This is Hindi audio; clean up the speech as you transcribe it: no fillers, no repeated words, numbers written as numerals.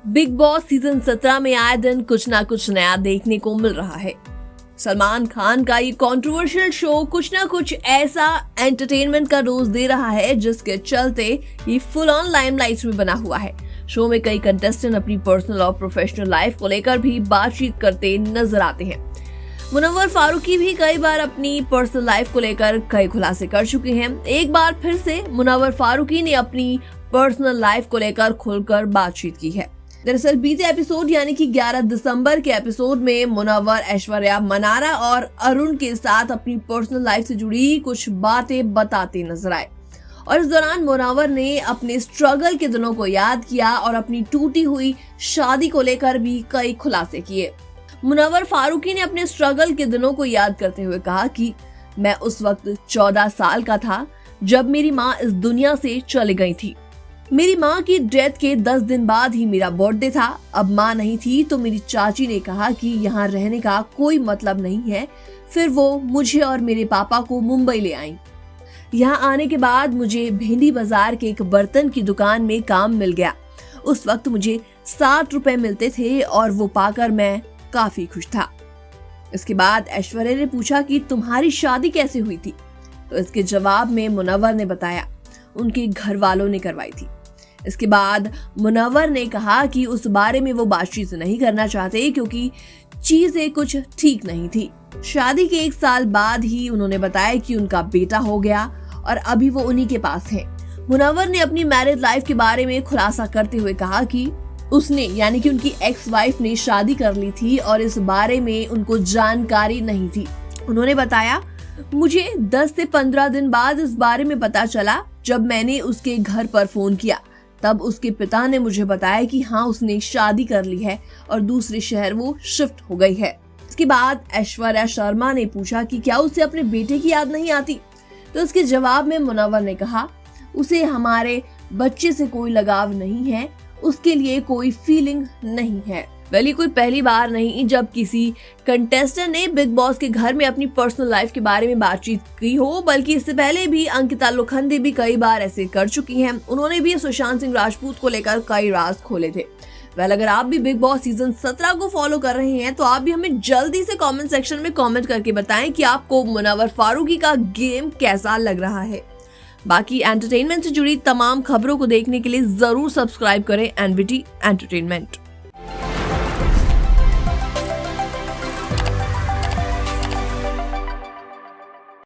बिग बॉस सीजन 17 में आए दिन कुछ ना कुछ नया देखने को मिल रहा है। सलमान खान का ये कंट्रोवर्शियल शो कुछ ना कुछ ऐसा एंटरटेनमेंट का डोज दे रहा है जिसके चलते ये फुल ऑन लाइमलाइट में बना हुआ है। शो में कई कंटेस्टेंट अपनी पर्सनल और प्रोफेशनल लाइफ को लेकर भी बातचीत करते नजर आते हैं। मुनव्वर फारूकी भी कई बार अपनी पर्सनल लाइफ को लेकर कई खुलासे कर चुके हैं। एक बार फिर से मुनव्वर फारूकी ने अपनी पर्सनल लाइफ को लेकर खुलकर बातचीत की है। दरअसल बीते एपिसोड यानी कि 11 दिसंबर के एपिसोड में मुनव्वर ऐश्वर्या मनारा और अरुण के साथ अपनी पर्सनल लाइफ से जुड़ी कुछ बातें बताते नजर आए और इस दौरान मुनव्वर ने अपने स्ट्रगल के दिनों को याद किया और अपनी टूटी हुई शादी को लेकर भी कई खुलासे किए। मुनव्वर फारूकी ने अपने स्ट्रगल के दिनों को याद करते हुए कहा कि मैं उस वक्त 14 साल का था जब मेरी माँ इस दुनिया से चली गई थी। मेरी माँ की डेथ के 10 दिन बाद ही मेरा बर्थडे था। अब माँ नहीं थी तो मेरी चाची ने कहा कि यहाँ रहने का कोई मतलब नहीं है। फिर वो मुझे और मेरे पापा को मुंबई ले आई। यहाँ आने के बाद मुझे भेंडी बाजार के एक बर्तन की दुकान में काम मिल गया। उस वक्त मुझे 60 रुपए मिलते थे और वो पाकर मैं काफी खुश था। इसके बाद ऐश्वर्या ने पूछा कि तुम्हारी शादी कैसे हुई थी, तो इसके जवाब में मुनव्वर ने बताया उनके घर वालों ने करवाई थी। इसके बाद मुनव्वर ने कहा कि उस बारे में वो बातचीत नहीं करना चाहते क्योंकि चीजें कुछ ठीक नहीं थी। शादी के 1 साल बाद ही उन्होंने बताया कि उनका बेटा हो गया और अभी वो उन्हीं के पास है। मुनव्वर ने अपनी मैरिड लाइफ के बारे में खुलासा करते हुए कहा कि उसने यानी कि उनकी एक्स वाइफ ने शादी कर ली थी और इस बारे में उनको जानकारी नहीं थी। उन्होंने बताया मुझे 10 से 15 दिन बाद इस बारे में पता चला जब मैंने उसके घर पर फोन किया। तब उसके पिता ने मुझे बताया कि हाँ उसने शादी कर ली है और दूसरे शहर वो शिफ्ट हो गई है। इसके बाद ऐश्वर्या शर्मा ने पूछा कि क्या उसे अपने बेटे की याद नहीं आती, तो इसके जवाब में मुनव्वर ने कहा उसे हमारे बच्चे से कोई लगाव नहीं है, उसके लिए कोई फीलिंग नहीं है। वैली कोई पहली बार नहीं जब किसी कंटेस्टेंट ने बिग बॉस के घर में अपनी पर्सनल लाइफ के बारे में बातचीत की हो, बल्कि इससे पहले भी अंकिता लोखंडे भी कई बार ऐसे कर चुकी हैं। उन्होंने भी सुशांत सिंह राजपूत को लेकर कई राज खोले थे। अगर आप भी बिग बॉस सीजन 17 को फॉलो कर रहे हैं तो आप भी हमें जल्दी से कमेंट सेक्शन में कमेंट करके बताएं कि आपको मुनव्वर फारूकी का गेम कैसा लग रहा है। बाकी एंटरटेनमेंट से जुड़ी तमाम खबरों को देखने के लिए जरूर सब्सक्राइब करें एनबीटी एंटरटेनमेंट।